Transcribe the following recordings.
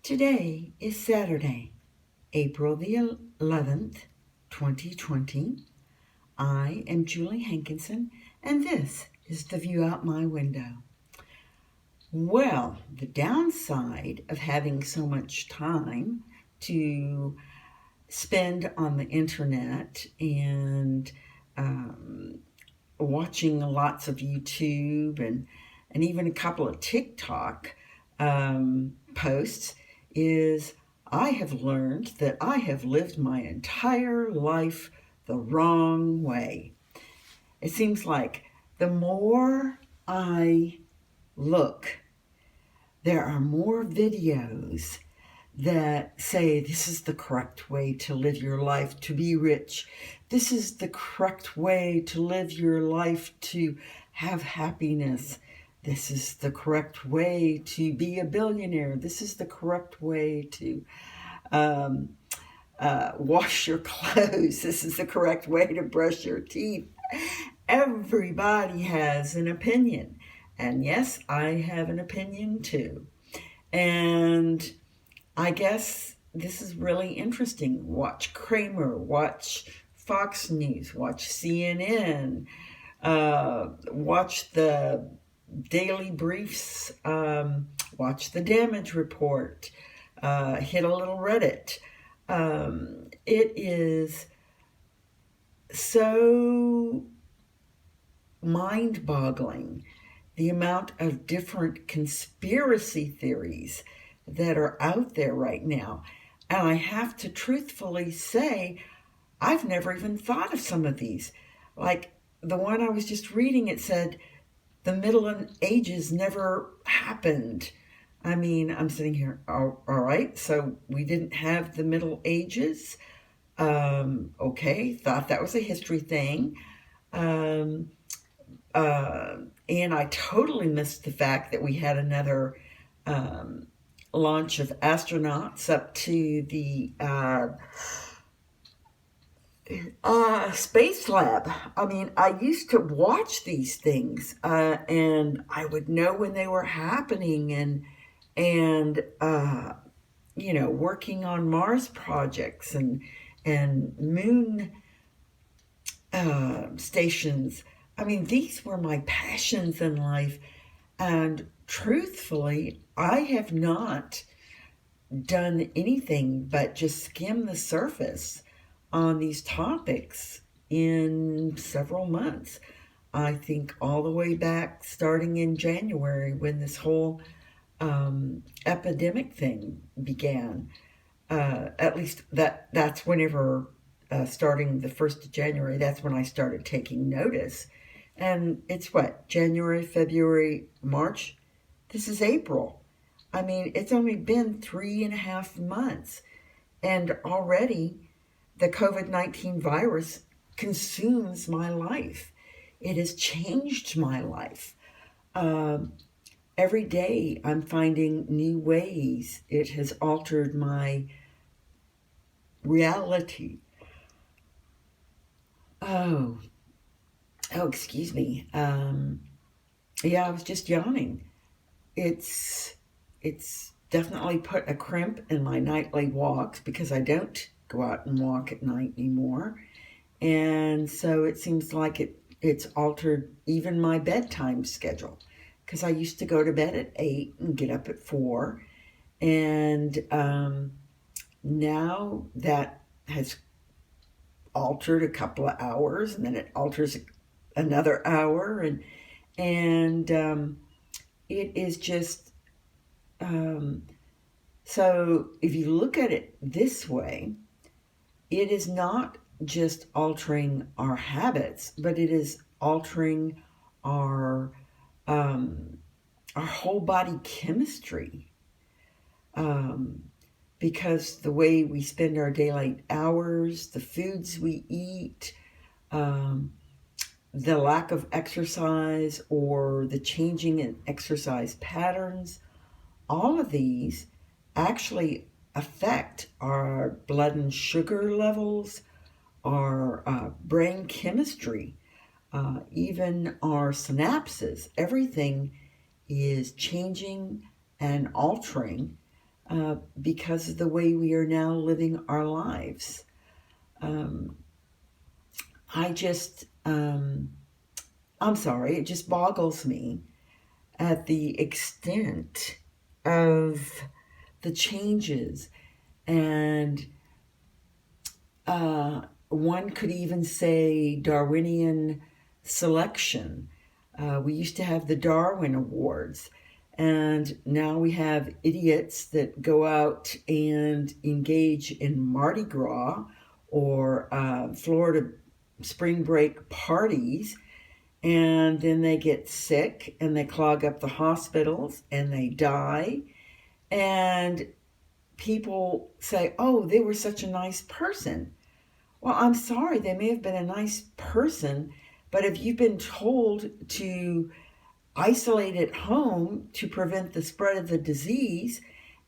Today is Saturday, April the 11th, 2020. I am Julie Hankinson, and this is the view out my window. Well, the downside of having so much time to spend on the internet and watching lots of YouTube and even a couple of TikTok posts is I have learned that I have lived my entire life the wrong way. It seems like the more I look, there are more videos that say this is the correct way to live your life to be rich. This is the correct way to live your life to have happiness. This is the correct way to be a billionaire. This is the correct way to wash your clothes. This is the correct way to brush your teeth. Everybody has an opinion. And yes, I have an opinion too. And I guess this is really interesting. Watch Kramer, watch Fox News, watch CNN, watch the daily briefs, watch the damage report, hit a little Reddit. It is so mind-boggling, the amount of different conspiracy theories that are out there right now. And I have to truthfully say, I've never even thought of some of these. Like the one I was just reading, it said the Middle Ages never happened. I mean, I'm sitting here, all right, so we didn't have the Middle Ages. Okay, thought that was a history thing. And I totally missed the fact that we had another launch of astronauts up to the space lab. I mean, I used to watch these things, and I would know when they were happening, and working on Mars projects and moon stations. I mean, these were my passions in life, and truthfully, I have not done anything but just skim the surface on these topics in several months. I think all the way back starting in January when this whole epidemic thing began. At least that's whenever, starting the 1st of January, that's when I started taking notice. And it's what, January, February, March? This is April. I mean, it's only been 3.5 months. And already the COVID-19 virus consumes my life. It has changed my life. Every day I'm finding new ways. It has altered my reality. Oh, excuse me. Yeah, I was just yawning. It's definitely put a crimp in my nightly walks because I don't go out and walk at night anymore. And so it seems like it's altered even my bedtime schedule, because I used to go to bed at 8 and get up at 4. And now that has altered a couple of hours, and then it alters another hour, and it is just so if you look at it this way, it is not just altering our habits, but it is altering our whole body chemistry, because the way we spend our daylight hours, the foods we eat, the lack of exercise or the changing in exercise patterns, all of these actually affect our blood and sugar levels, our brain chemistry, even our synapses. Everything is changing and altering because of the way we are now living our lives. I just, I'm sorry, it just boggles me at the extent of the changes. And one could even say Darwinian selection. We used to have the Darwin Awards, and now we have idiots that go out and engage in Mardi Gras or Florida spring break parties, and then they get sick and they clog up the hospitals and they die. And people say, oh, they were such a nice person. Well, I'm sorry, they may have been a nice person, but if you've been told to isolate at home to prevent the spread of the disease,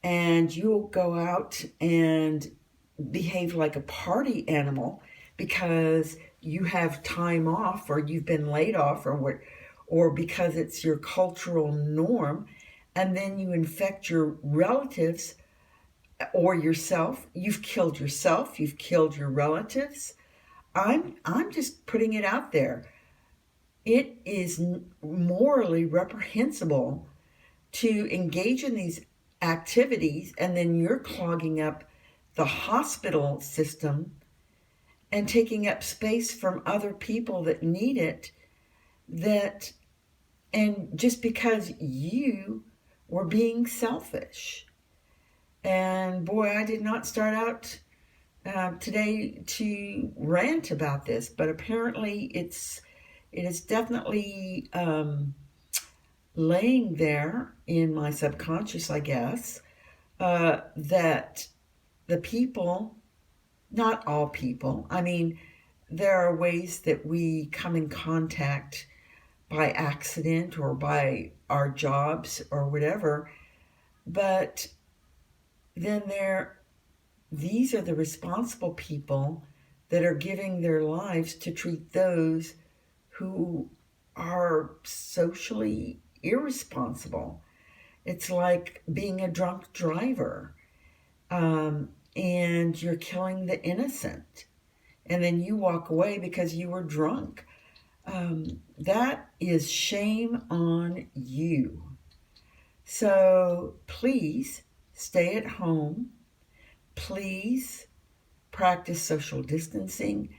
and you'll go out and behave like a party animal because you have time off or you've been laid off or because it's your cultural norm, and then you infect your relatives or yourself, you've killed your relatives. I'm just putting it out there. It is morally reprehensible to engage in these activities, and then you're clogging up the hospital system and taking up space from other people that need it, and just because you were being selfish. And boy, I did not start out today to rant about this, but apparently it is definitely laying there in my subconscious, I guess, that the people, not all people, I mean, there are ways that we come in contact by accident or by our jobs or whatever, but then these are the responsible people that are giving their lives to treat those who are socially irresponsible. It's like being a drunk driver, and you're killing the innocent, and then you walk away because you were drunk. That is shame on you. So please stay at home. Please practice social distancing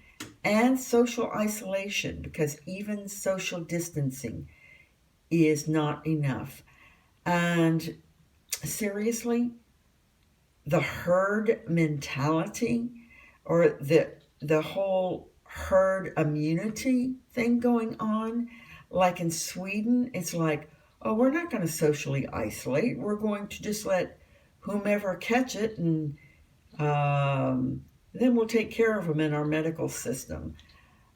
and social isolation, because even social distancing is not enough. And seriously, the herd mentality, or the whole herd immunity thing going on, like in Sweden, it's like, oh, we're not going to socially isolate. We're going to just let whomever catch it, and then we'll take care of them in our medical system.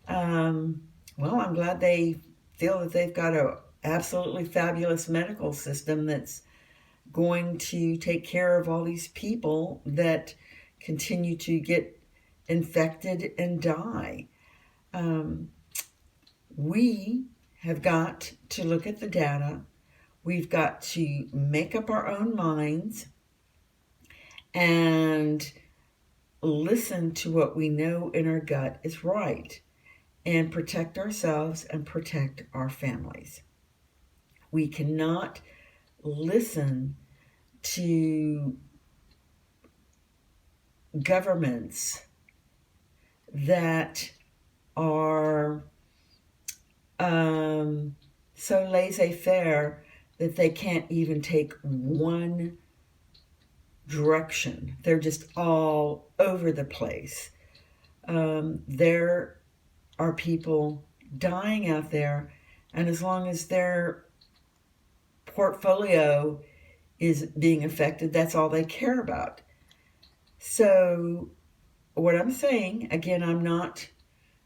Well, I'm glad they feel that they've got a absolutely fabulous medical system that's going to take care of all these people that continue to get infected and die. We have got to look at the data. We've got to make up our own minds and listen to what we know in our gut is right, and protect ourselves and protect our families. We cannot listen to governments that are so laissez-faire that they can't even take one direction. They're just all over the place. There are people dying out there, and as long as their portfolio is being affected, that's all they care about. So what I'm saying, again, I'm not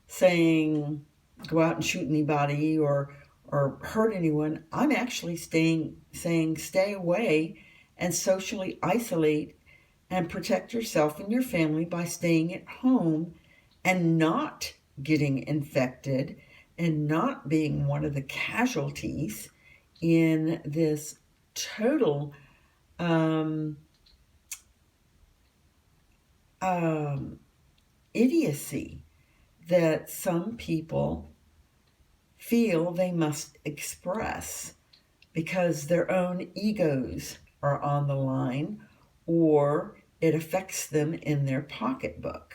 saying go out and shoot anybody or hurt anyone. I'm actually saying stay away and socially isolate and protect yourself and your family by staying at home and not getting infected and not being one of the casualties in this total idiocy that some people feel they must express because their own egos are on the line or it affects them in their pocketbook.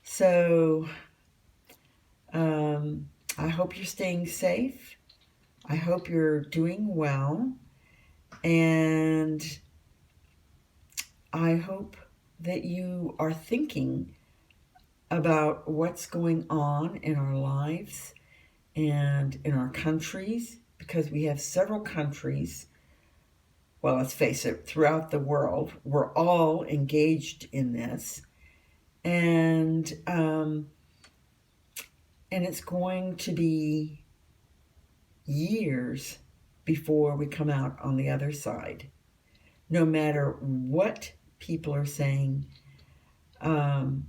So I hope you're staying safe. I hope you're doing well. And I hope that you are thinking about what's going on in our lives and in our countries, because we have several countries, well, let's face it, throughout the world. We're all engaged in this. And it's going to be years before we come out on the other side, no matter what people are saying. And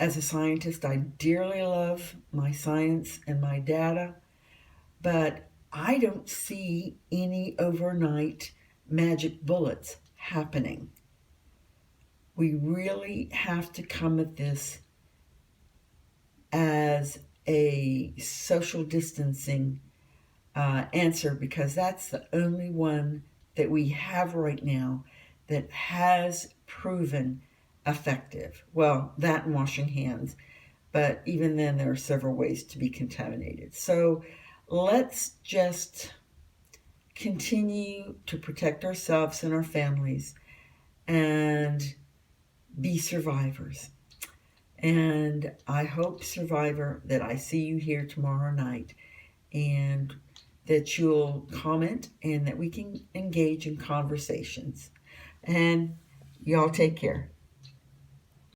as a scientist, I dearly love my science and my data, but I don't see any overnight magic bullets happening. We really have to come at this as a social distancing answer, because that's the only one that we have right now that has proven effective. Well, that and washing hands, but even then there are several ways to be contaminated. So let's just continue to protect ourselves and our families and be survivors. And I hope, survivor, that I see you here tomorrow night and that you'll comment and that we can engage in conversations. And y'all take care.